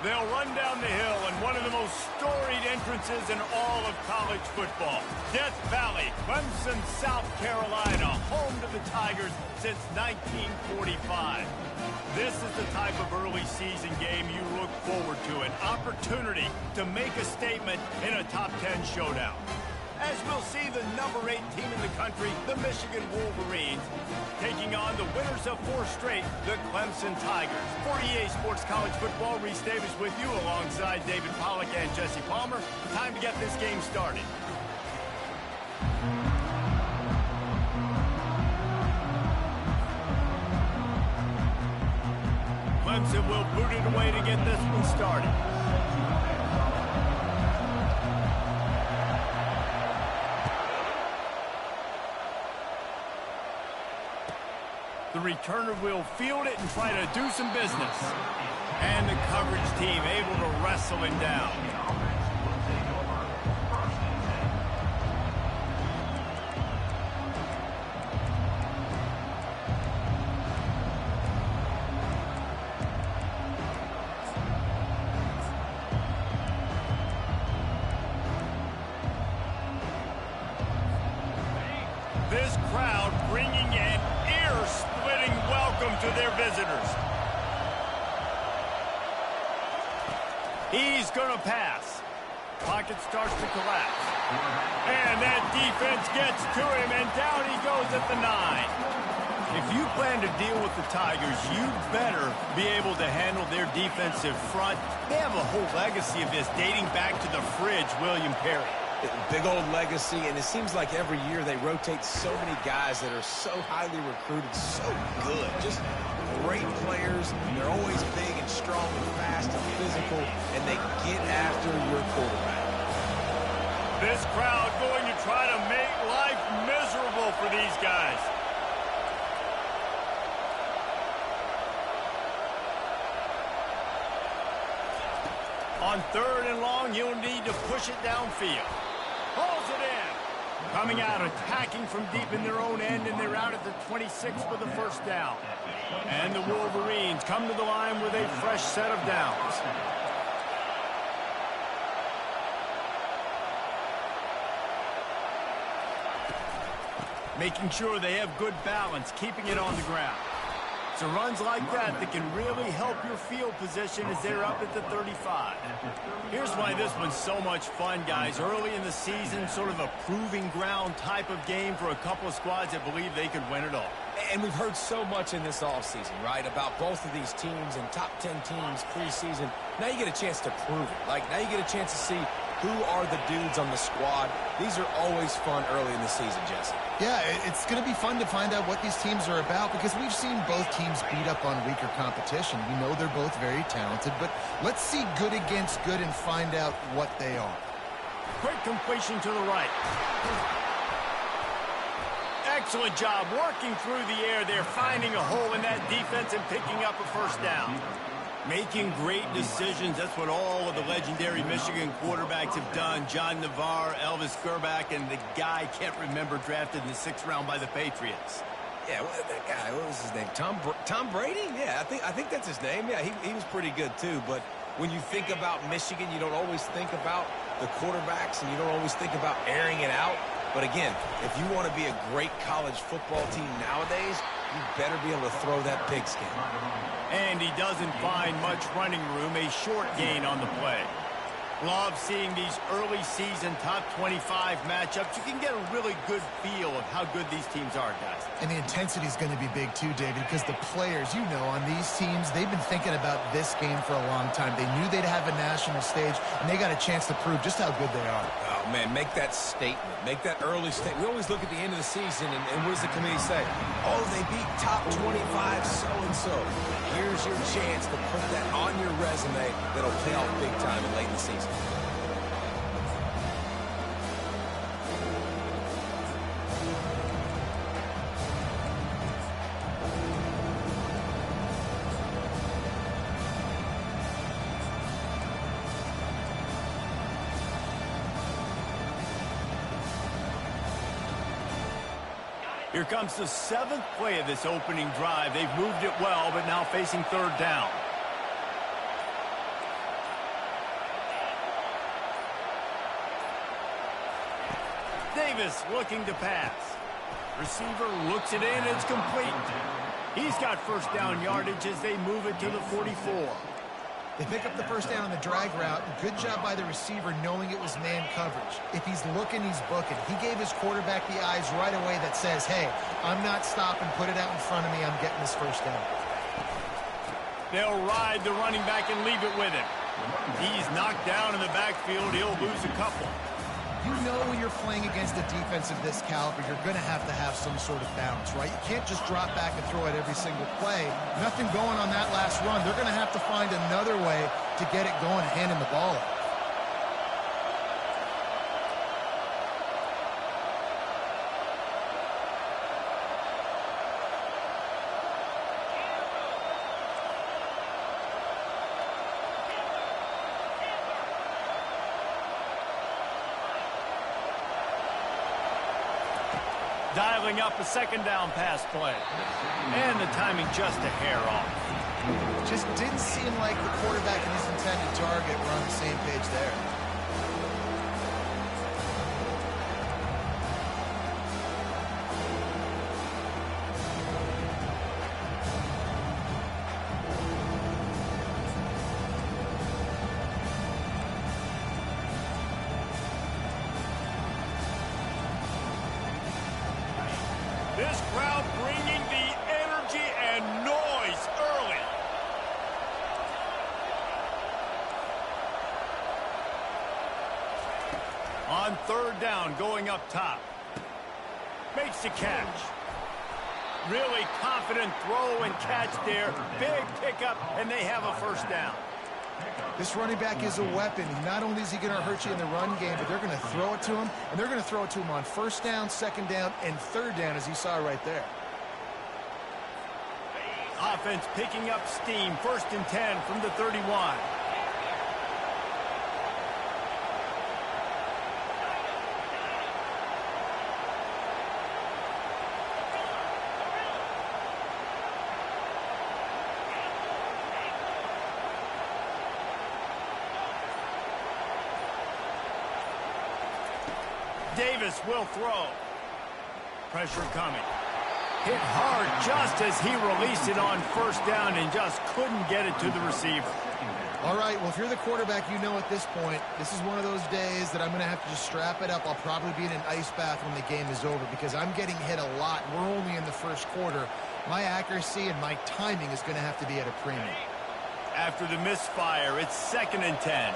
They'll run down the hill in one of the most storied entrances in all of college football. Death Valley, Clemson, South Carolina, home to the Tigers since 1945. This is the type of early season game you look forward to, an opportunity to make a statement in a top 10 showdown. As we'll see the number 8 team in the country, the Michigan Wolverines, taking on the winners of 4 straight, the Clemson Tigers. For EA Sports College Football, Reese Davis with you alongside David Pollack and Jesse Palmer. Time to get this game started. Clemson will boot it away to get this one started. The returner will field it and try to do some business. And the coverage team able to wrestle him down. This crowd bringing an ear-splitting welcome to their visitors. He's going to pass. Pocket starts to collapse. And that defense gets to him, and down he goes at the 9. If you plan to deal with the Tigers, you better be able to handle their defensive front. They have a whole legacy of this dating back to the fridge, William Perry. Big old legacy, and it seems like every year they rotate so many guys that are so highly recruited, so good, just great players. They're always big and strong and fast and physical, and they get after your quarterback. This crowd going to try to make life miserable for these guys. On 3rd and long, you'll need to push it downfield. Pulls it in. Coming out, attacking from deep in their own end, and they're out at the 26 for the first down. And the Wolverines come to the line with a fresh set of downs. Making sure they have good balance, keeping it on the ground. So runs like that can really help your field position as they're up at the 35. Here's why this one's so much fun, guys. Early in the season, sort of a proving ground type of game for a couple of squads that believe they could win it all. And we've heard so much in this offseason, right, about both of these teams and top 10 teams preseason. Now you get a chance to prove it. Like, now you get a chance to see who are the dudes on the squad. These are always fun early in the season, Jesse. Yeah, it's going to be fun to find out what these teams are about because we've seen both teams beat up on weaker competition. We know they're both very talented, but let's see good against good and find out what they are. Quick completion to the right. Excellent job working through the air there, finding a hole in that defense and picking up a first down. Making great decisions, that's what all of the legendary Michigan quarterbacks have done. John Navarre, Elvis Gerbach, and the guy, can't remember, drafted in the 6th round by the Patriots. Yeah, that guy, what was his name? Tom Brady? Yeah, I think that's his name. Yeah, he was pretty good too, but when you think about Michigan, you don't always think about the quarterbacks, and you don't always think about airing it out. But again, if you want to be a great college football team nowadays, you better be able to throw that pigskin. And he doesn't find much running room, a short gain on the play. Love seeing these early season top 25 matchups. You can get a really good feel of how good these teams are, guys. And the intensity is going to be big too, David, because the players, you know, on these teams, they've been thinking about this game for a long time. They knew they'd have a national stage, and they got a chance to prove just how good they are. Oh, man, make that statement. Make that early statement. We always look at the end of the season, and what does the committee say? Oh, they beat top 25 so-and-so. Here's your chance to put that on your resume that'll pay off big time late in the season. Here comes the 7th play of this opening drive. They've moved it well, but now facing 3rd down. Davis looking to pass. Receiver looks it in. It's complete. He's got first down yardage as they move it to the 44. They pick up the first down on the drag route. Good job by the receiver knowing it was man coverage. If he's looking, he's booking. He gave his quarterback the eyes right away that says, hey, I'm not stopping. Put it out in front of me. I'm getting this first down. They'll ride the running back and leave it with him. He's knocked down in the backfield. He'll lose a couple. You know when you're playing against a defense of this caliber, you're going to have some sort of balance, right? You can't just drop back and throw it every single play. Nothing going on that last run. They're going to have to find another way to get it going and hand him the ball off. Dialing up a second down pass play. And the timing just a hair off. Just didn't seem like the quarterback and his intended target were on the same page there. This crowd bringing the energy and noise early. On third down, going up top. Makes the catch. Really confident throw and catch there. Big pickup, and they have a first down. This running back is a weapon. Not only is he going to hurt you in the run game, but they're going to throw it to him, and they're going to throw it to him on first down, second down, and third down, as you saw right there. Offense picking up steam. 1st and 10 from the 31. Davis will throw. Pressure coming. Hit hard just as he released it on first down and just couldn't get it to the receiver. All right, well, if you're the quarterback, you know at this point, this is one of those days that I'm going to have to just strap it up. I'll probably be in an ice bath when the game is over because I'm getting hit a lot. We're only in the first quarter. My accuracy and my timing is going to have to be at a premium. After the misfire, it's 2nd and 10.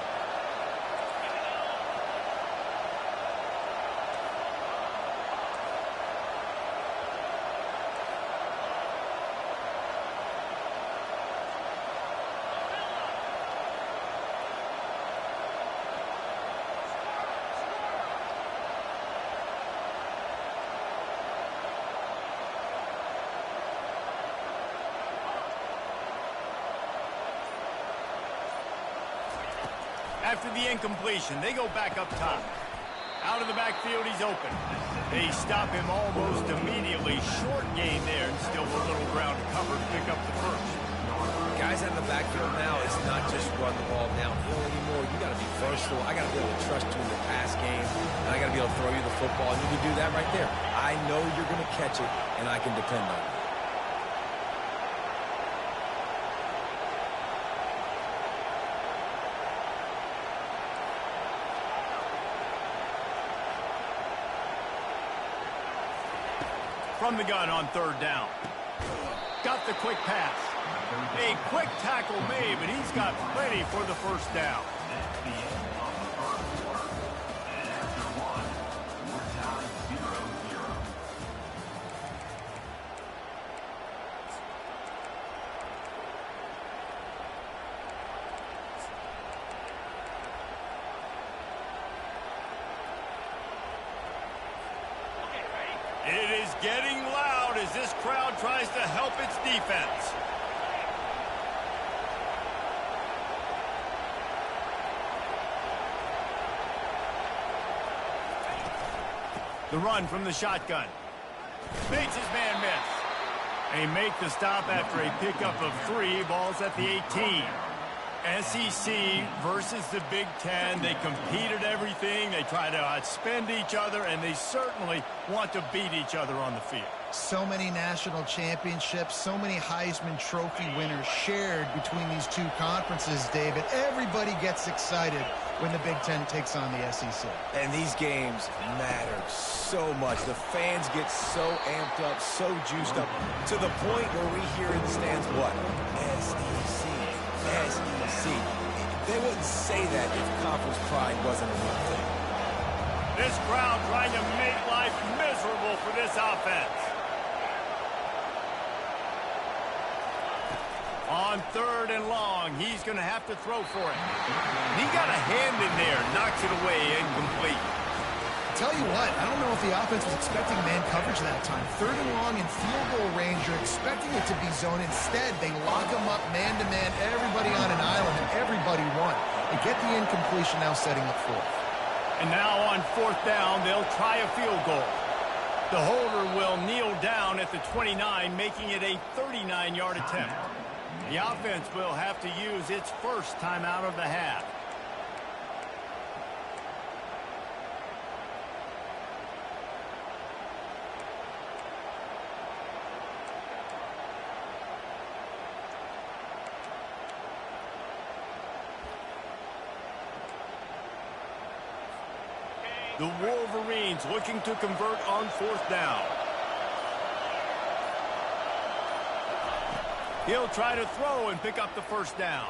After the incompletion, they go back up top. Out of the backfield, he's open. They stop him almost immediately. Short gain there, and still a little ground to cover to pick up the first. Guys out of the backfield now, it's not just run the ball downhill anymore. You got to be versatile. I got to be able to trust you in the pass game, and I got to be able to throw you the football, and you can do that right there. I know you're going to catch it, and I can depend on it. From the gun on third down. Got the quick pass. A quick tackle made, but he's got plenty for the first down. It is getting loud as this crowd tries to help its defense. The run from the shotgun. Makes his man miss. They make the stop after a pickup of 3. Ball's at the 18. SEC versus the Big Ten. They compete at everything. They try to outspend each other, and they certainly want to beat each other on the field. So many national championships, so many Heisman Trophy winners shared between these two conferences, David. Everybody gets excited when the Big Ten takes on the SEC. And these games matter so much. The fans get so amped up, so juiced up, to the point where we hear in the stands, what? SEC. SEC. They wouldn't say that if conference pride wasn't a real thing. This crowd trying to make life miserable for this offense. On 3rd and long, he's going to have to throw for it. He got a hand in there, knocks it away, incomplete. Tell you what, I don't know if the offense was expecting man coverage that time. 3rd and long in field goal range, you're expecting it to be zone. Instead, they lock him up man-to-man, everybody on an island, and everybody won. They get the incompletion, now setting up 4th. And now on 4th down, they'll try a field goal. The holder will kneel down at the 29, making it a 39-yard attempt. The offense will have to use its first timeout of the half. The Wolverines looking to convert on 4th down. He'll try to throw and pick up the 1st down.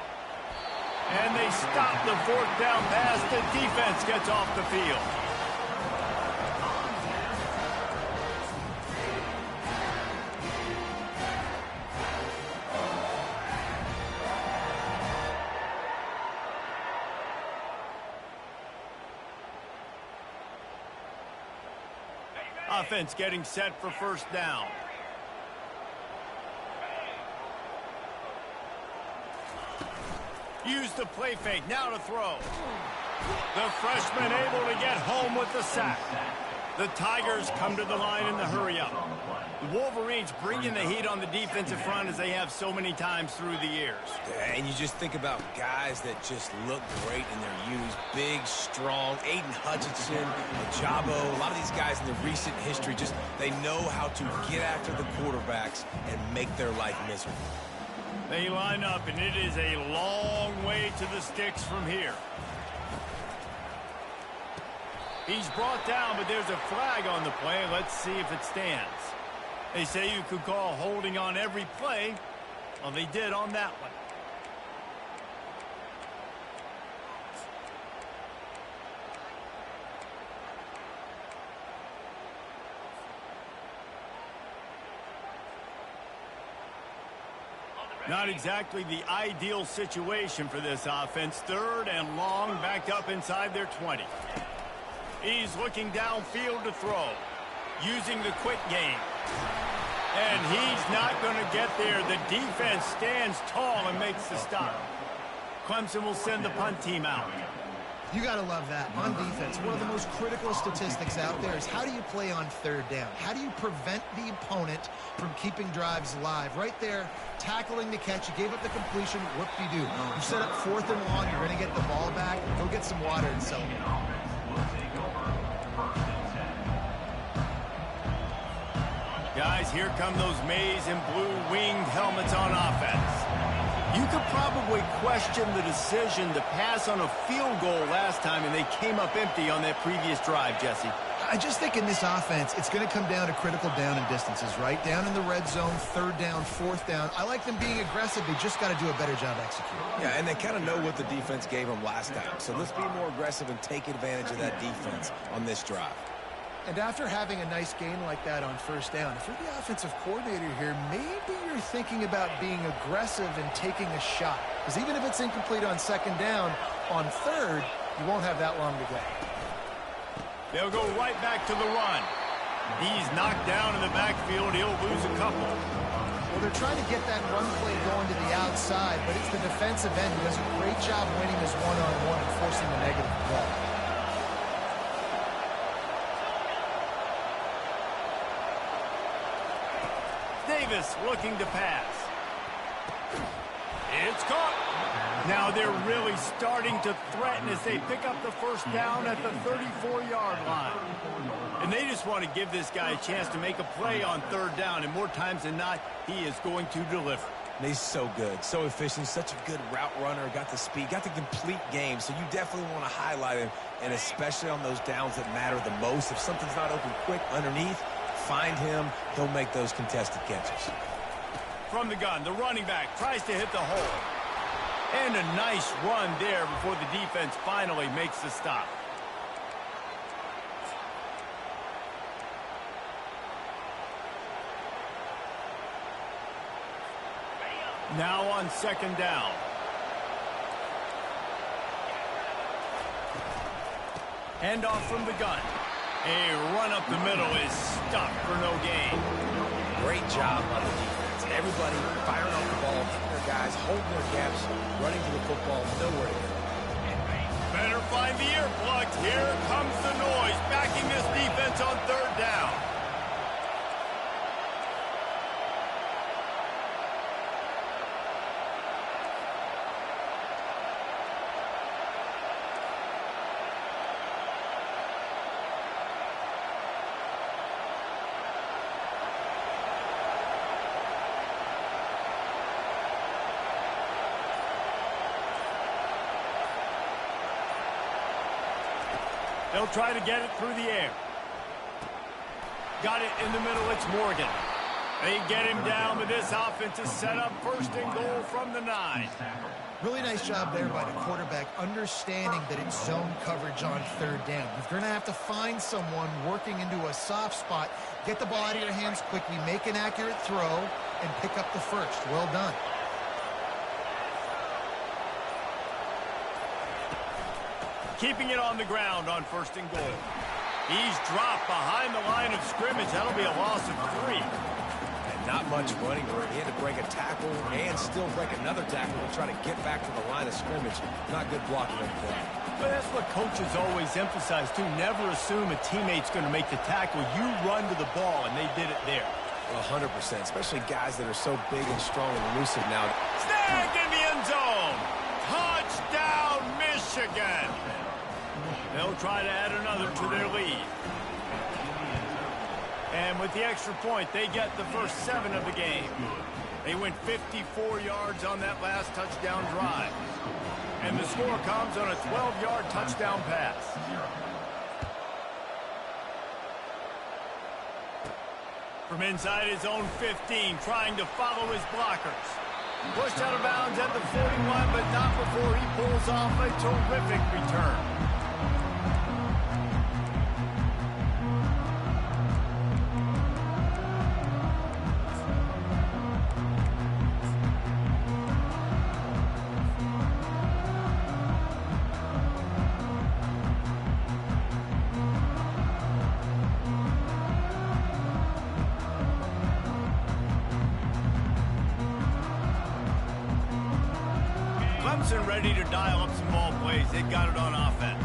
And they stop the 4th down pass. The defense gets off the field. Offense getting set for 1st down. Use the play fake, now to throw. The freshman able to get home with the sack. The Tigers come to the line in the hurry-up. The Wolverines bringing the heat on the defensive front as they have so many times through the years. Yeah, and you just think about guys that just look great in their youth. Big, strong, Aiden Hutchinson, Ajabo, a lot of these guys in the recent history, just they know how to get after the quarterbacks and make their life miserable. They line up, and it is a long way to the sticks from here. He's brought down, but there's a flag on the play. Let's see if it stands. They say you could call holding on every play. Well, they did on that one. Not exactly the ideal situation for this offense. 3rd and long, backed up inside their 20. He's looking downfield to throw, using the quick game. And he's not going to get there. The defense stands tall and makes the stop. Clemson will send the punt team out. You got to love that. On defense, one of the most critical statistics out there is how do you play on 3rd down? How do you prevent the opponent from keeping drives alive? Right there, tackling the catch. You gave up the completion. Whoop-de-doo. You set up 4th and long. You're going to get the ball back. Go get some water and celebrate. Guys, here come those maize and blue winged helmets on offense. You could probably question the decision to pass on a field goal last time, and they came up empty on that previous drive, Jesse. I just think in this offense, it's going to come down to critical down and distances, right? Down in the red zone, 3rd down, 4th down. I like them being aggressive. They just got to do a better job executing. Yeah, and they kind of know what the defense gave them last time. So let's be more aggressive and take advantage of that defense on this drive. And after having a nice game like that on 1st down, if you're the offensive coordinator here, maybe you're thinking about being aggressive and taking a shot. Because even if it's incomplete on 2nd down, on 3rd, you won't have that long to go. They'll go right back to the run. He's knocked down in the backfield. He'll lose a couple. Well, they're trying to get that run play going to the outside, but it's the defensive end who does a great job winning his one-on-one and forcing the negative play. Davis looking to pass. It's caught. Now they're really starting to threaten as they pick up the first down at the 34-yard line. And they just want to give this guy a chance to make a play on third down, and more times than not, he is going to deliver. And he's so good, so efficient, such a good route runner, got the speed, got the complete game, so you definitely want to highlight him, and especially on those downs that matter the most. If something's not open quick underneath, find him, he'll make those contested catches. From the gun, the running back tries to hit the hole. And a nice run there before the defense finally makes the stop. Now on second down. Handoff from the gun. A run up the middle is stopped for no gain. Great job on the defense. Everybody firing off the ball, hitting their guys, holding their gaps, running to the football, nowhere to go. Better find the earplugs. Here comes the noise, backing this defense on third down. They'll try to get it through the air. Got it in the middle. It's Morgan. They get him down, but this offense is set up first and goal from the 9. Really nice job there by the quarterback, understanding that it's zone coverage on third down. You're going to have to find someone working into a soft spot, get the ball out of your hands quickly, make an accurate throw, and pick up the first. Well done. Keeping it on the ground on first and goal. He's dropped behind the line of scrimmage. That'll be a loss of 3. And not much running room. He had to break a tackle and still break another tackle to try to get back to the line of scrimmage. Not good blocking on the play. But that's what coaches always emphasize, too. Never assume a teammate's going to make the tackle. You run to the ball, and they did it there. 100%, especially guys that are so big and strong and elusive now. Snagged in the end zone. Touchdown, Michigan. They'll try to add another to their lead. And with the extra point, they get the first 7 of the game. They went 54 yards on that last touchdown drive. And the score comes on a 12-yard touchdown pass. From inside his own 15, trying to follow his blockers. Pushed out of bounds at the 41, but not before he pulls off a terrific return. Ready to dial up some ball plays. They got it on offense.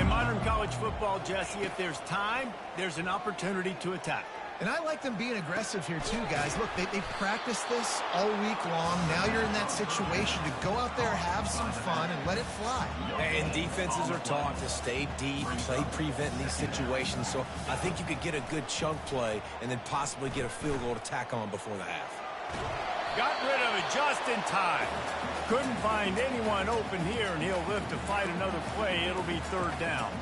In modern college football, Jesse, if there's time, there's an opportunity to attack. And I like them being aggressive here too, guys. Look, they practice this all week long. Now you're in that situation to go out there, have some fun, and let it fly. And defenses are taught to stay deep, play prevent in these situations. So I think you could get a good chunk play and then possibly get a field goal to tack on before the half. Got rid of it just in time. Couldn't find anyone open here, and he'll live to fight another play. It'll be third down.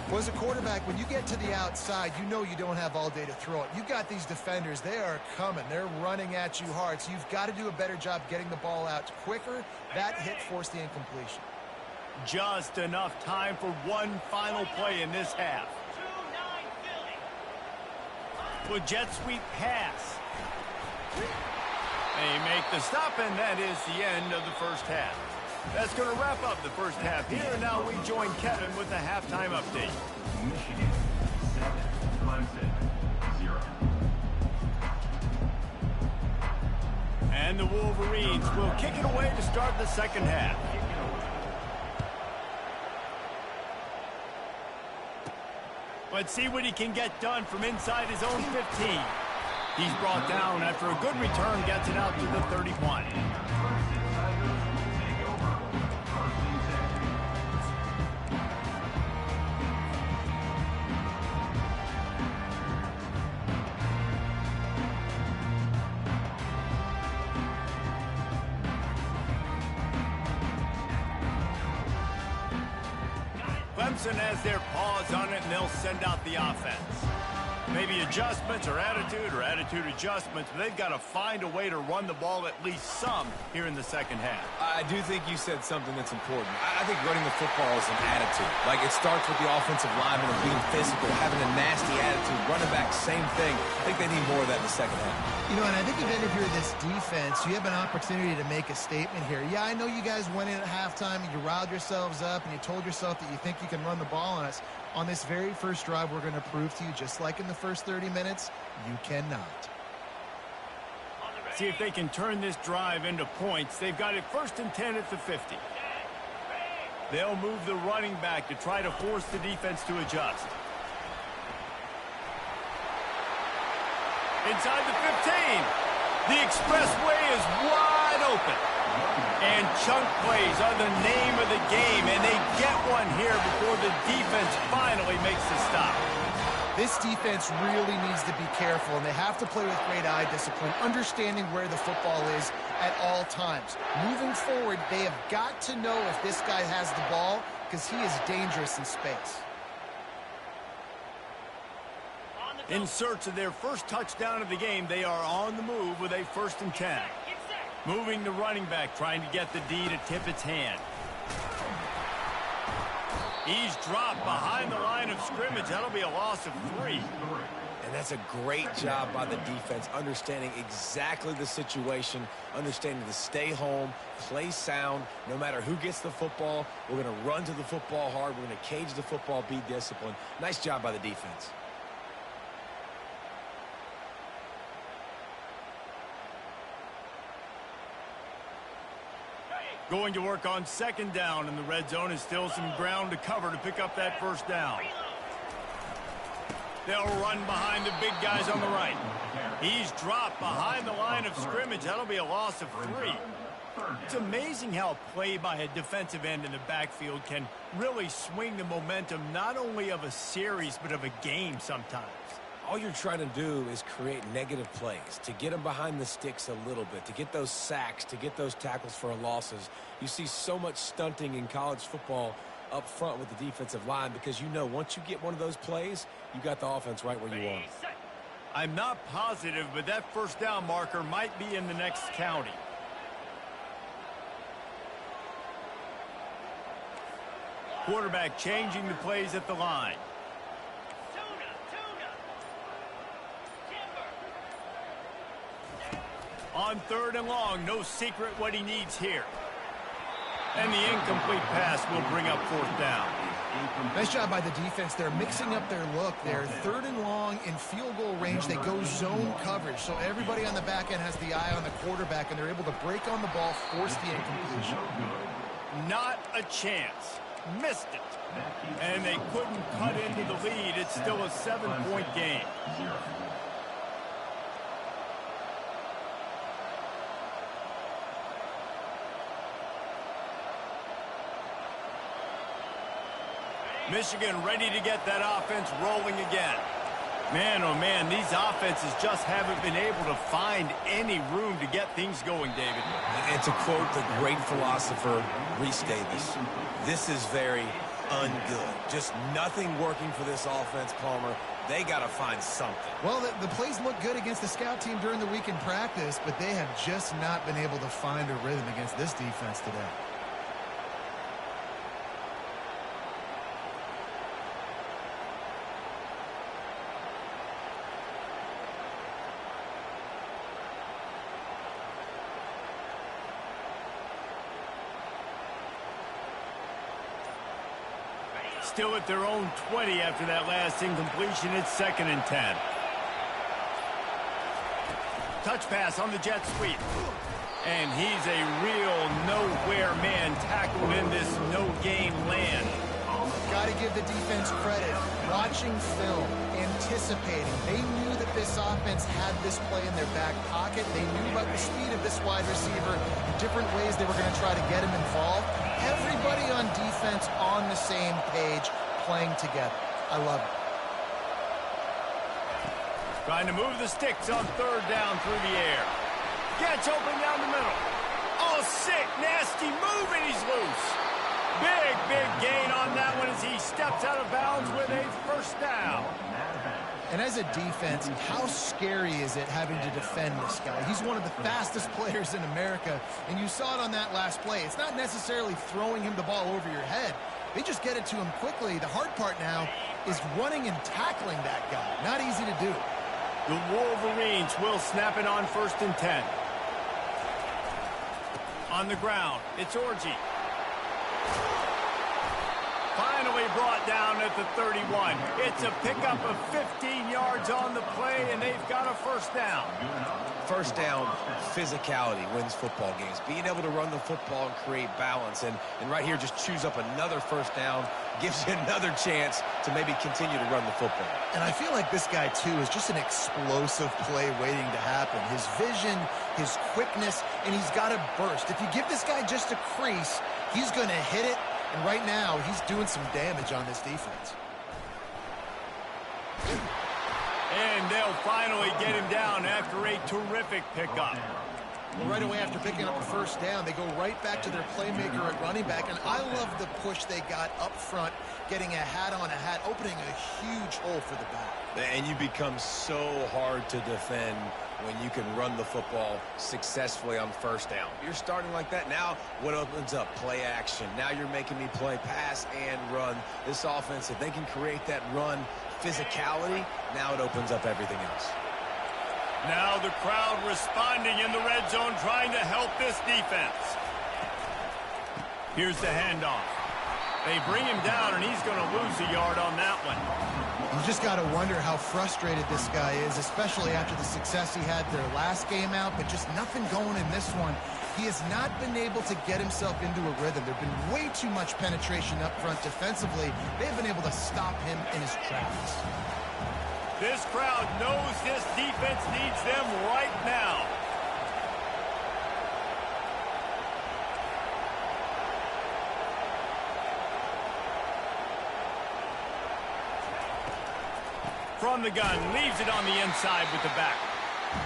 Well, as a quarterback, when you get to the outside, you know you don't have all day to throw it. You've got these defenders. They are coming. They're running at you hard, so you've got to do a better job getting the ball out quicker. That hit forced the incompletion. Just enough time for one final play in this half. With jet sweep pass. They make the stop, and that is the end of the first half. That's going to wrap up the first half here, and now we join Kevin with the halftime update. Michigan 7, Clemson 0. And the Wolverines will kick it away to start the second half. Let's see what he can get done from inside his own 15. He's brought down after a good return, gets it out to the 31. Clemson has their paws on it, and they'll send out the offense. Maybe adjustments or attitude adjustments, but they've got to find a way to run the ball at least some here in the second half. I do think you said something that's important. I think running the football is an attitude. Like, it starts with the offensive lineman of being physical, having a nasty attitude. Running back, same thing. I think they need more of that in the second half. You know, and I think even if you're this defense, you have an opportunity to make a statement here. Yeah, I know you guys went in at halftime, and you riled yourselves up, and you told yourself that you think you can run the ball on us. On this very first drive, we're going to prove to you, just like in the first 30 minutes, you cannot. See if they can turn this drive into points. They've got it 1st and 10 at the 50. They'll move the running back to try to force the defense to adjust. Inside the 15. The expressway is wide open. And chunk plays are the name of the game, and they get one here before the defense finally makes the stop. This defense really needs to be careful, and they have to play with great eye discipline, understanding where the football is at all times. Moving forward, they have got to know if this guy has the ball, because he is dangerous in space. In search of their first touchdown of the game, they are on the move with a 1st and 10. Moving the running back, trying to get the D to tip its hand. He's dropped behind the line of scrimmage. That'll be a loss of 3. And that's a great job by the defense, understanding exactly the situation, understanding to stay home, play sound. No matter who gets the football, we're going to run to the football hard. We're going to cage the football, be disciplined. Nice job by the defense. Going to work on 2nd down, and the red zone is still some ground to cover to pick up that 1st down. They'll run behind the big guys on the right. He's dropped behind the line of scrimmage. That'll be a loss of 3. It's amazing how play by a defensive end in the backfield can really swing the momentum not only of a series but of a game sometimes. All you're trying to do is create negative plays, to get them behind the sticks a little bit, to get those sacks, to get those tackles for losses. You see so much stunting in college football up front with the defensive line because you know once you get one of those plays, you got the offense right where you want it. I'm not positive, but that 1st down marker might be in the next county. Quarterback changing the plays at the line. On 3rd and long, no secret what he needs here. And the incomplete pass will bring up 4th down. Nice job by the defense. They're mixing up their look. They're 3rd and long in field goal range. They go zone coverage. So everybody on the back end has the eye on the quarterback, and they're able to break on the ball, force the incompletion. Not a chance. Missed it. And they couldn't cut into the lead. It's still a 7-point game. Michigan ready to get that offense rolling again. Man, oh man, these offenses just haven't been able to find any room to get things going, David. And to quote the great philosopher, Reese Davis, this is very ungood. Just nothing working for this offense, Palmer. They got to find something. Well, the plays look good against the scout team during the week in practice, but they have just not been able to find a rhythm against this defense today. Still at their own 20 after that last incompletion. It's 2nd and 10. Touch pass on the jet sweep. And he's a real nowhere man tackled in this no-gain land. Got to give the defense credit. Watching film, anticipating. They knew that this offense had this play in their back pocket. They knew about the speed of this wide receiver, the different ways they were going to try to get him involved. Everybody on defense on the same page, playing together. I love it. Trying to move the sticks on 3rd down through the air. Gets open down the middle. Oh, sick, nasty move, and he's loose. Big gain on that one as he steps out of bounds with a first down. And as a defense, how scary is it having to defend this guy? He's one of the fastest players in America, and you saw it on that last play. It's not necessarily throwing him the ball over your head. They just get it to him quickly. The hard part now is running and tackling that guy. Not easy to do. The Wolverines will snap it on 1st and 10. On the ground, it's Orji. Finally brought down at the 31. It's a pickup of 15 yards on the play, and they've got a first down. First down, physicality wins football games. Being able to run the football and create balance. And right here, just choose up another first down, gives you another chance to maybe continue to run the football. And I feel like this guy, too, is just an explosive play waiting to happen. His vision, his quickness, and he's got a burst. If you give this guy just a crease, he's going to hit it. And right now, he's doing some damage on this defense. And they'll finally get him down after a terrific pickup. Well, right away after picking up a first down, they go right back to their playmaker at running back. And I love the push they got up front, getting a hat on a hat, opening a huge hole for the back. And you become so hard to defend when you can run the football successfully on first down. You're starting like that. Now what opens up? Play action. Now you're making me play pass and run. This offense, if they can create that run physicality, now it opens up everything else. Now the crowd responding in the red zone, trying to help this defense. Here's the handoff. They bring him down, and he's going to lose a yard on that one. You just got to wonder how frustrated this guy is, especially after the success he had their last game out, but just nothing going in this one. He has not been able to get himself into a rhythm. There's been way too much penetration up front defensively. They've been able to stop him in his tracks. This crowd knows this defense needs them right now. From the gun, leaves it on the inside with the back.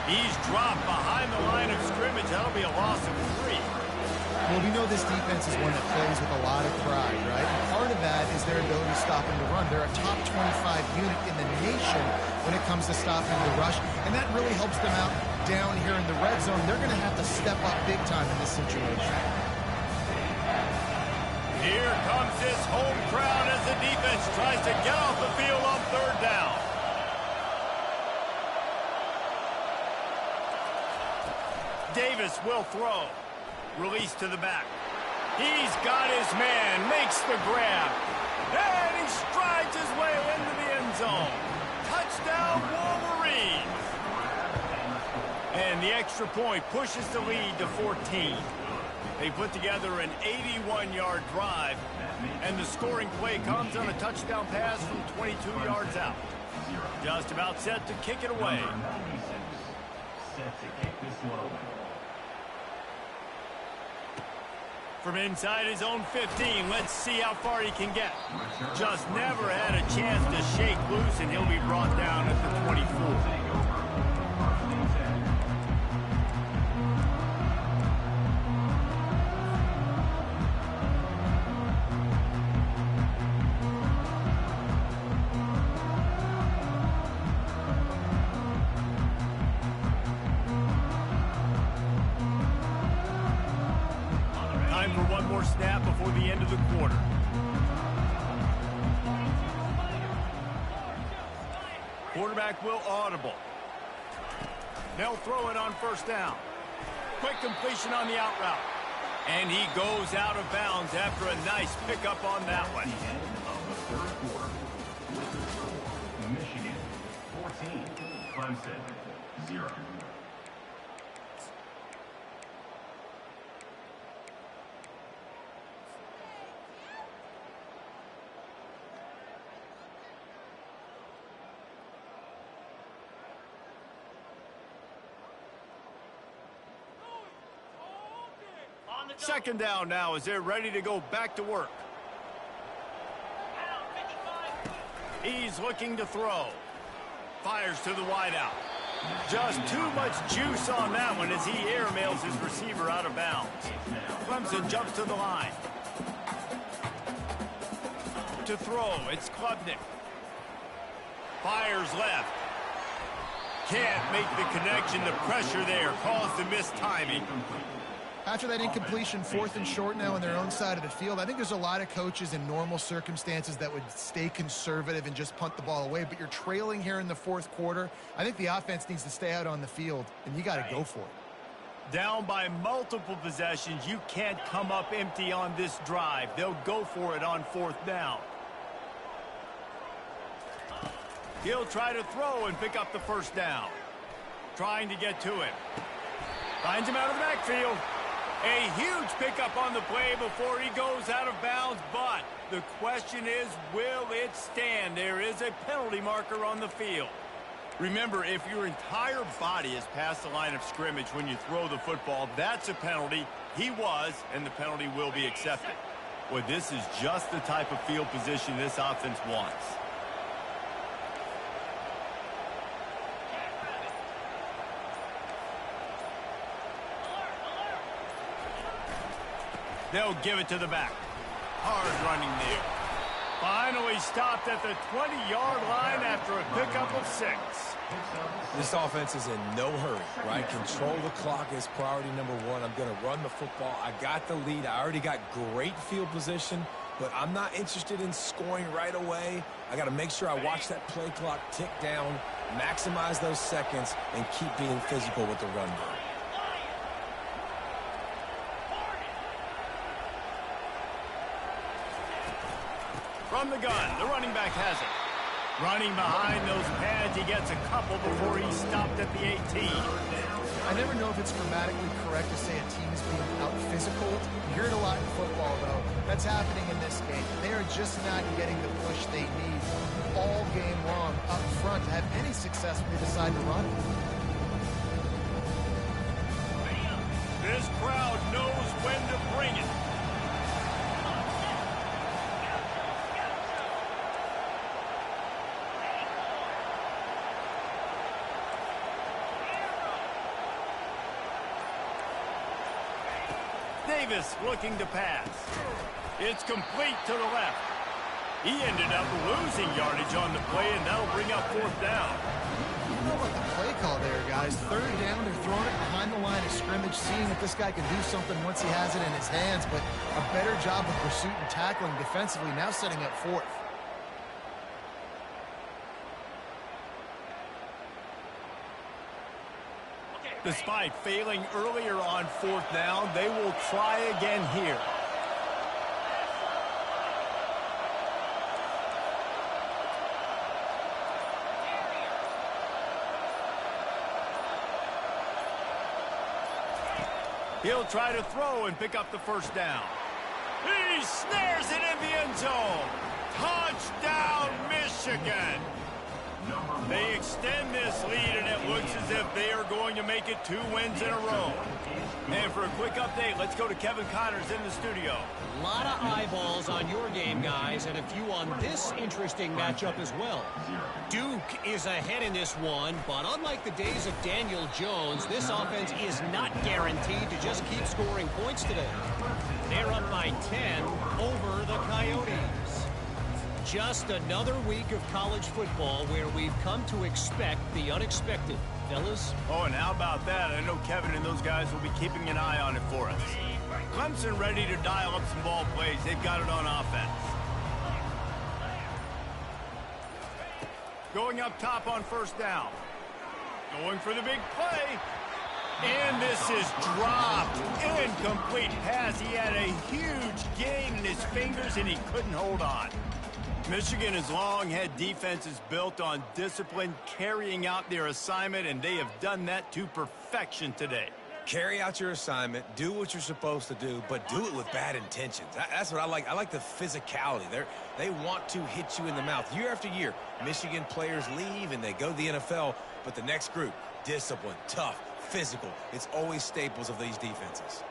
He's dropped behind the line of scrimmage. That'll be a loss of 3. Well, we know this defense is one that plays with a lot of pride, right? And part of that is their ability to stop and to run. They're a top 25 unit in the nation when it comes to stopping the rush, and that really helps them out down here in the red zone. They're going to have to step up big time in this situation. Here comes this home crowd as the defense tries to get off the field on 3rd down. Davis will throw. Release to the back. He's got his man. Makes the grab. And he strides his way into the end zone. Touchdown, Wolverines. And the extra point pushes the lead to 14. They put together an 81-yard drive. And the scoring play comes on a touchdown pass from 22 yards out. Just about set to kick it away. Set to kick this one away. From inside his own 15, let's see how far he can get. Just never had a chance to shake loose, and he'll be brought down at the 24. Snap before the end of the quarter. Quarterback will audible. They'll throw it on 1st down. Quick completion on the out route. And he goes out of bounds after a nice pickup on that one. The end of the 3rd quarter. Michigan 14, Clemson 0. Second down now as they're ready to go back to work. He's looking to throw. Fires to the wideout. Just too much juice on that one as he airmails his receiver out of bounds. Clemson jumps to the line. to throw. It's Klubnik. Fires left. Can't make the connection. The pressure there caused the mistiming. After that incompletion, 4th and short now on their own side of the field, I think there's a lot of coaches in normal circumstances that would stay conservative and just punt the ball away. But you're trailing here in the 4th quarter. I think the offense needs to stay out on the field, and you got to go for it. Down by multiple possessions, you can't come up empty on this drive. They'll go for it on 4th down. He'll try to throw and pick up the first down. Trying to get to him. Finds him out of the backfield. A huge pickup on the play before he goes out of bounds, but the question is, will it stand? There is a penalty marker on the field. Remember, if your entire body is past the line of scrimmage when you throw the football, that's a penalty. He was, and the penalty will be accepted. Well, this is just the type of field position this offense wants. They'll give it to the back. Hard running there. Finally stopped at the 20-yard line after a pickup of 6. This offense is in no hurry, right? Control the clock is priority number 1. I'm going to run the football. I got the lead. I already got great field position, but I'm not interested in scoring right away. I got to make sure I watch that play clock tick down, maximize those seconds, and keep being physical with the run game. From the gun, the running back has it. Running behind those pads, he gets a couple before he's stopped at the 18. I never know if it's grammatically correct to say a team is being out-physical. You hear it a lot in football, though. That's happening in this game. They are just not getting the push they need all game long up front to have any success when they decide to run. This crowd knows when to bring it. Davis looking to pass. It's complete to the left. He ended up losing yardage on the play, and that'll bring up 4th down. I don't know about the play call there, guys. 3rd down, they're throwing it behind the line of scrimmage, seeing if this guy can do something once he has it in his hands, but a better job of pursuit and tackling defensively, now setting up 4th. Despite failing earlier on 4th down, they will try again here. He'll try to throw and pick up the first down. He snares it in the end zone. Touchdown, Michigan. They extend this lead, and it looks as if they are going to make it 2 wins in a row. And for a quick update, let's go to Kevin Connors in the studio. A lot of eyeballs on your game, guys, and a few on this interesting matchup as well. Duke is ahead in this one, but unlike the days of Daniel Jones, this offense is not guaranteed to just keep scoring points today. They're up by 10 over the Coyotes. Just another week of college football where we've come to expect the unexpected. Fellas? Oh, and how about that? I know Kevin and those guys will be keeping an eye on it for us. Clemson ready to dial up some ball plays. They've got it on offense. Going up top on 1st down. Going for the big play. And this is dropped. Incomplete pass. He had a huge gain in his fingers, and he couldn't hold on. Michigan has long had defenses built on discipline, carrying out their assignment, and they have done that to perfection today. Carry out your assignment, do what you're supposed to do, but do it with bad intentions. That's what I like. I like the physicality. They want to hit you in the mouth. Year after year, Michigan players leave and they go to the NFL, but the next group, disciplined, tough, physical. It's always staples of these defenses.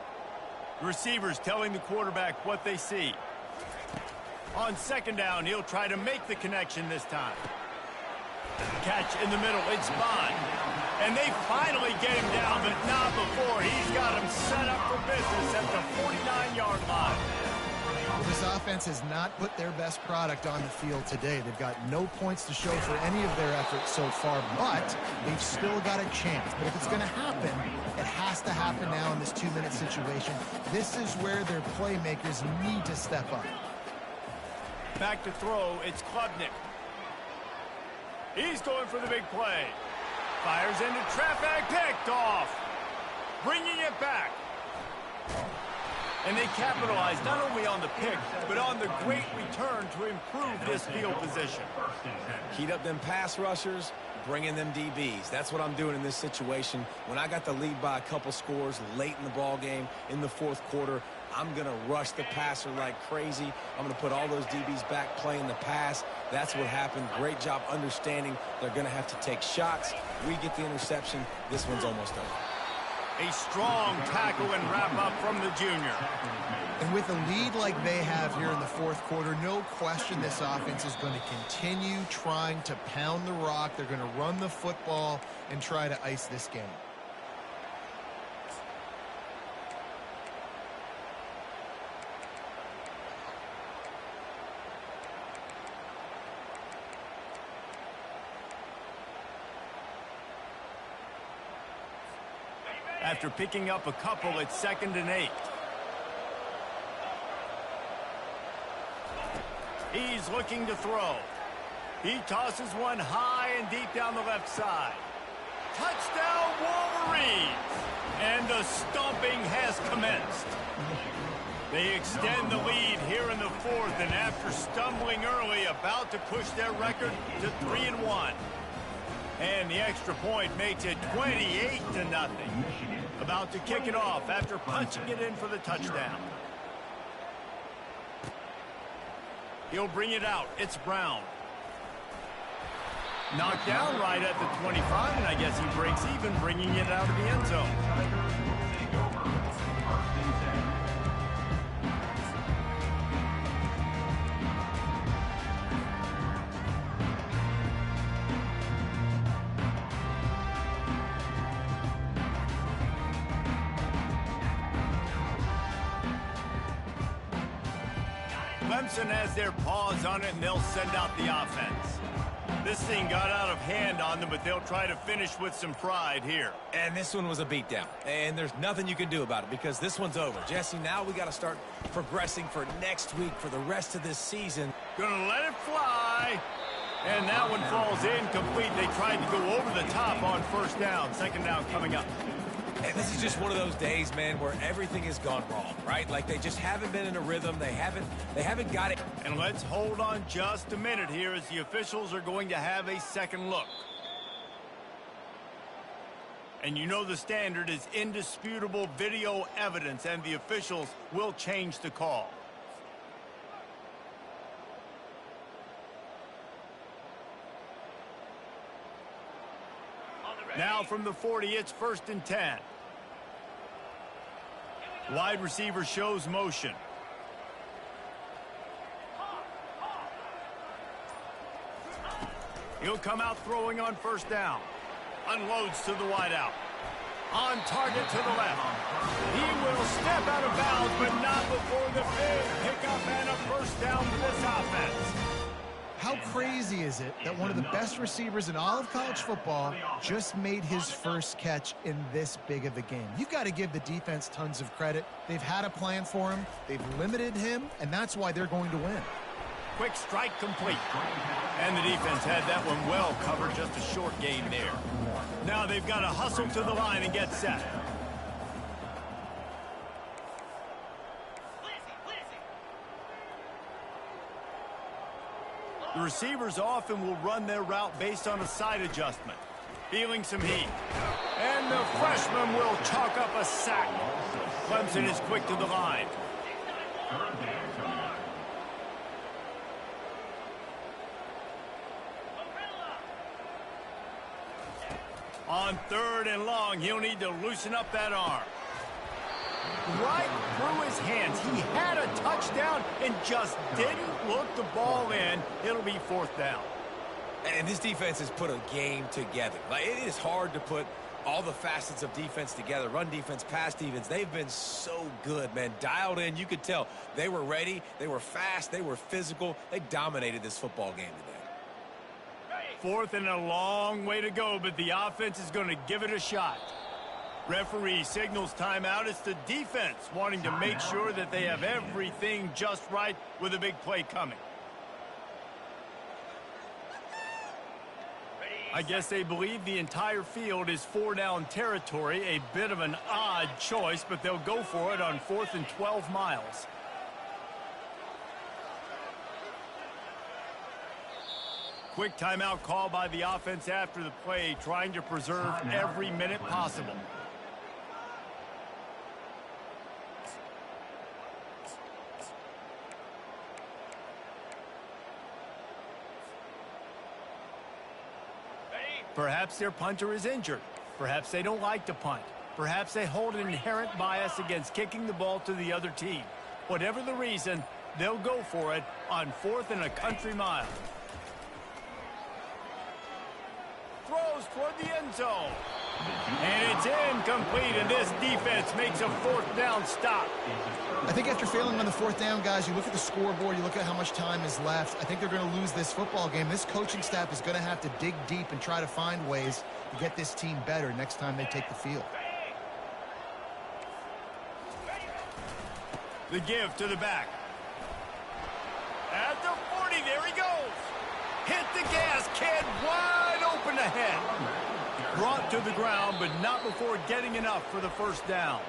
Receivers telling the quarterback what they see. On 2nd down, he'll try to make the connection this time. Catch in the middle, it's Bond. And they finally get him down, but not before. He's got him set up for business at the 49-yard line. Well, this offense has not put their best product on the field today. They've got no points to show for any of their efforts so far, but they've still got a chance. But if it's going to happen, it has to happen now in this 2-minute situation. This is where their playmakers need to step up. Back to throw, it's Klubnik. He's going for the big play. Fires into traffic, picked off. Bringing it back. And they capitalize not only on the pick, but on the great return to improve this field position. Heat up them pass rushers, bring in them DBs. That's what I'm doing in this situation. When I got the lead by a couple scores late in the ball game in the fourth quarter, I'm going to rush the passer like crazy. I'm going to put all those DBs back playing the pass. That's what happened. Great job understanding they're going to have to take shots. We get the interception. This one's almost over. A strong tackle and wrap-up from the junior. And with a lead like they have here in the fourth quarter, no question this offense is going to continue trying to pound the rock. They're going to run the football and try to ice this game. After picking up a couple, it's 2nd and 8. He's looking to throw. He tosses one high and deep down the left side. Touchdown, Wolverines! And the stomping has commenced. They extend the lead here in the fourth, and after stumbling early, about to push their record to 3-1. And the extra point makes it 28-0. About to kick it off after punching it in for the touchdown. He'll bring it out. It's Brown. Knocked down right at the 25, and I guess he breaks even, bringing it out of the end zone. Clemson has their paws on it, and they'll send out the offense. This thing got out of hand on them, but they'll try to finish with some pride here. And this one was a beatdown, and there's nothing you can do about it because this one's over. Jesse, now we got to start progressing for next week, for the rest of this season. Gonna let it fly, and that one falls incomplete. They tried to go over the top on first down. 2nd down coming up. And this is just one of those days, man, where everything has gone wrong, right? Like they just haven't been in a rhythm. They haven't got it. And let's hold on just a minute here as the officials are going to have a second look. And you know the standard is indisputable video evidence, and the officials will change the call. Now from the 40, it's 1st and 10. Wide receiver shows motion. He'll come out throwing on first down. Unloads to the wideout. On target to the left. He will step out of bounds, but not before the big pickup and a first down for this offense. How crazy is it that one of the best receivers in all of college football just made his first catch in this big of a game? You've got to give the defense tons of credit. They've had a plan for him. They've limited him, and that's why they're going to win. Quick strike complete. And the defense had that one well covered, just a short gain there. Now they've got to hustle to the line and get set. The receivers often will run their route based on a side adjustment. Feeling some heat. And the freshman will chalk up a sack. Clemson is quick to the line. On 3rd and long, he'll need to loosen up that arm. Right through his hands. He had a touchdown and just didn't look the ball in. It'll be 4th down. And this defense has put a game together. Like, it is hard to put all the facets of defense together, run defense, pass defense, they've been so good, man. Dialed in, you could tell they were ready, they were fast, they were physical. They dominated this football game today. Fourth and a long way to go, but the offense is going to give it a shot. Referee signals timeout. It's the defense wanting to make sure that they have everything just right with a big play coming. I guess they believe the entire field is 4-down territory. A bit of an odd choice, but they'll go for it on 4th and 12 miles. Quick timeout call by the offense after the play, trying to preserve every minute possible. Perhaps their punter is injured. Perhaps they don't like to punt. Perhaps they hold an inherent bias against kicking the ball to the other team. Whatever the reason, they'll go for it on 4th and a country mile. Throws toward the end zone. And it's incomplete, and this defense makes a 4th down stop. I think after failing on the 4th down, guys, you look at the scoreboard, you look at how much time is left. I think they're going to lose this football game. This coaching staff is going to have to dig deep and try to find ways to get this team better next time they take the field. The give to the back. At the 40, there he goes. Hit the gas, kid, wide open ahead. Brought to the ground, but not before getting enough for the 1st down.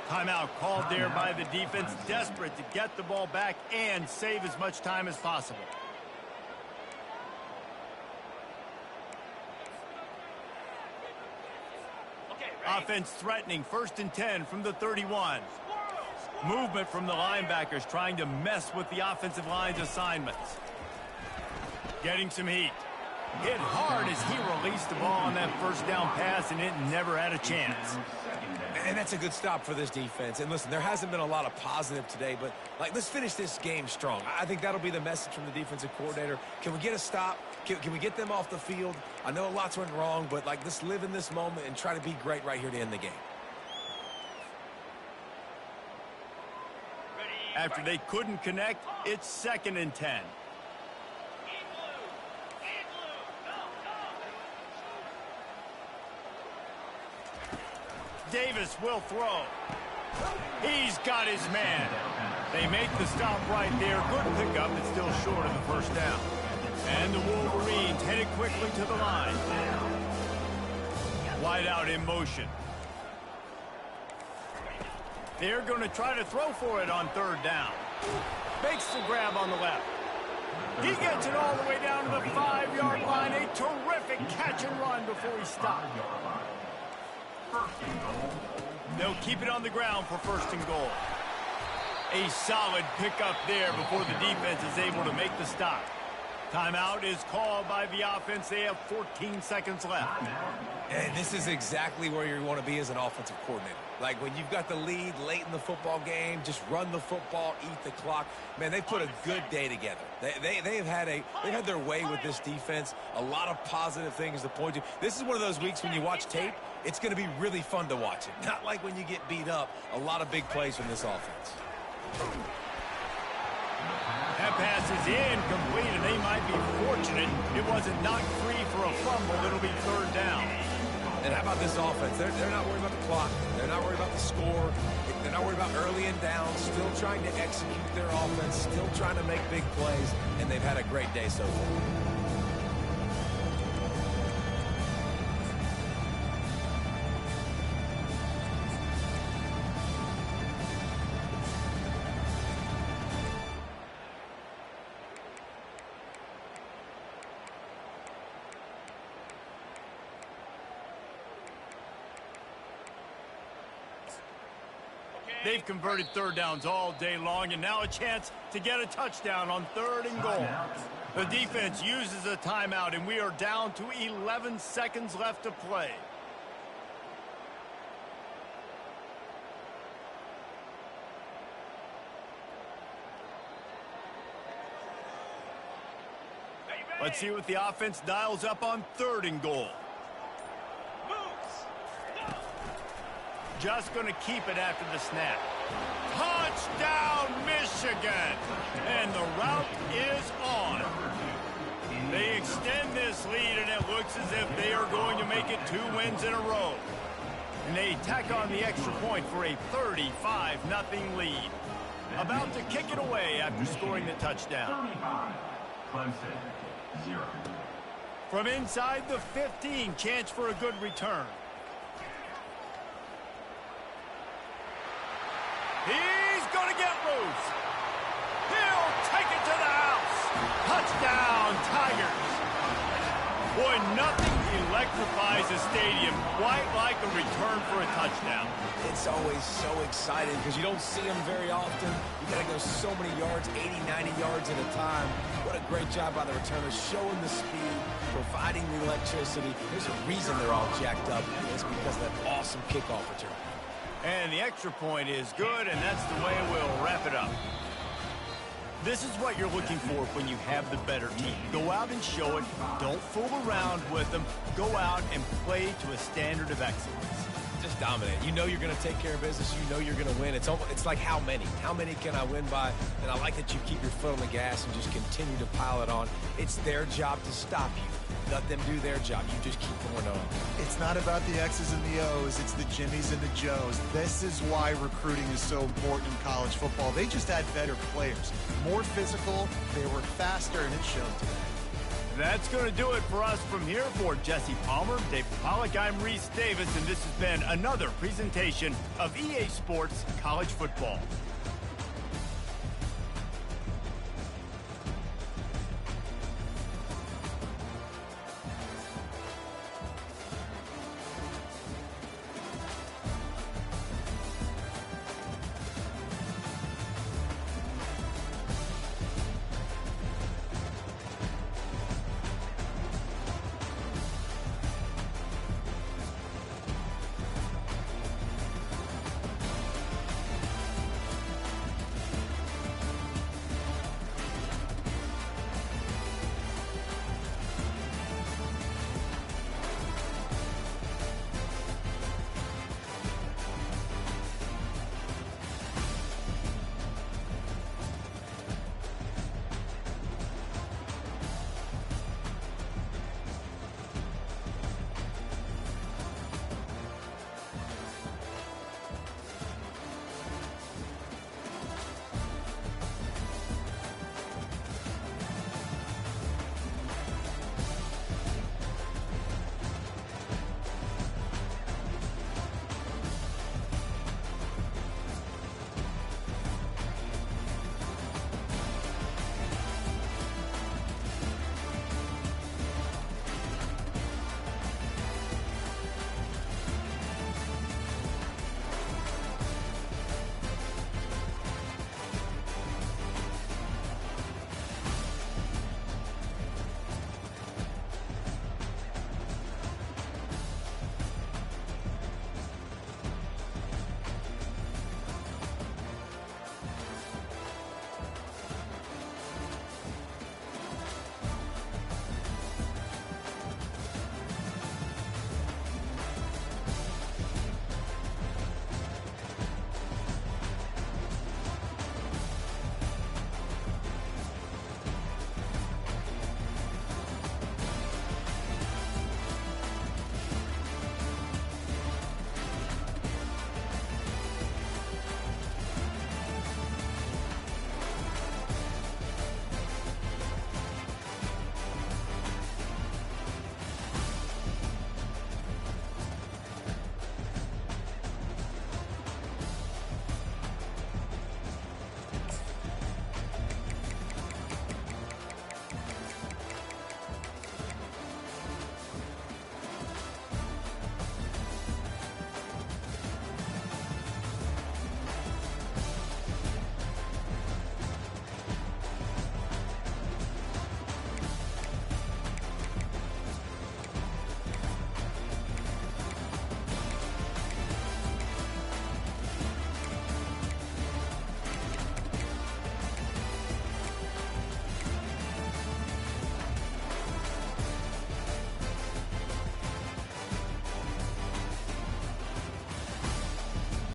Timeout called there by the defense, desperate to get the ball back and save as much time as possible. Offense threatening, 1st and 10 from the 31. Movement from the linebackers trying to mess with the offensive line's assignments. Getting some heat. Hit hard as he released the ball on that 1st down pass, and it never had a chance. And that's a good stop for this defense. And listen, there hasn't been a lot of positive today, but let's finish this game strong. I think that'll be the message from the defensive coordinator. Can we get a stop? Can we get them off the field? I know lots went wrong, but let's live in this moment and try to be great right here to end the game. After they couldn't connect, it's 2nd and 10. Davis will throw. He's got his man. They make the stop right there. Good pickup, but still short of the 1st down. And the Wolverines headed quickly to the line. Wide out in motion. They're going to try to throw for it on 3rd down. Makes the grab on the left. He gets it all the way down to the 5-yard line. A terrific catch and run before he stopped. They'll keep it on the ground for 1st and goal. A solid pickup there before the defense is able to make the stop. Timeout is called by the offense. They have 14 seconds left. And this is exactly where you want to be as an offensive coordinator. Like when you've got the lead late in the football game, just run the football, eat the clock. Man, they've put a good day together. They've had their way with this defense. A lot of positive things to point to. This is one of those weeks when you watch tape, it's going to be really fun to watch it. Not like when you get beat up. A lot of big plays from this offense. That pass is incomplete, and they might be fortunate it wasn't knocked free for a fumble. It'll be 3rd down. And how about this offense? They're not worried about the clock. They're not worried about the score. They're not worried about early and down. Still trying to execute their offense. Still trying to make big plays. And they've had a great day so far. They've converted 3rd downs all day long, and now a chance to get a touchdown on 3rd and goal. The defense uses a timeout, and we are down to 11 seconds left to play. Let's see what the offense dials up on 3rd and goal. just going to keep it after the snap. Touchdown, Michigan! And the route is on. They extend this lead, and it looks as if they are going to make it 2 wins in a row. And they tack on the extra point for a 35-0 lead. About to kick it away after scoring the touchdown. 35. Clemson, 0. From inside the 15, chance for a good return. He's going to get loose. He'll take it to the house. Touchdown, Tigers. Boy, nothing electrifies a stadium quite like a return for a touchdown. It's always so exciting because you don't see them very often. You got to go so many yards, 80, 90 yards at a time. What a great job by the returners, showing the speed, providing the electricity. There's a reason they're all jacked up. It's because of that awesome kickoff return. And the extra point is good, and that's the way we'll wrap it up. This is what you're looking for when you have the better team. Go out and show it. Don't fool around with them. Go out and play to a standard of excellence. Just dominate. You know you're going to take care of business. You know you're going to win. It's like how many? How many can I win by? And I like that you keep your foot on the gas and just continue to pile it on. It's their job to stop you. Let them do their job. You just keep going on. It's not about the X's and the O's. It's the Jimmies and the Joes. This is why recruiting is so important in college football. They just had better players. More physical. They were faster, and it showed today. That's going to do it for us from here. For Jesse Palmer, Dave Pollack, I'm Reese Davis, and this has been another presentation of EA Sports College Football.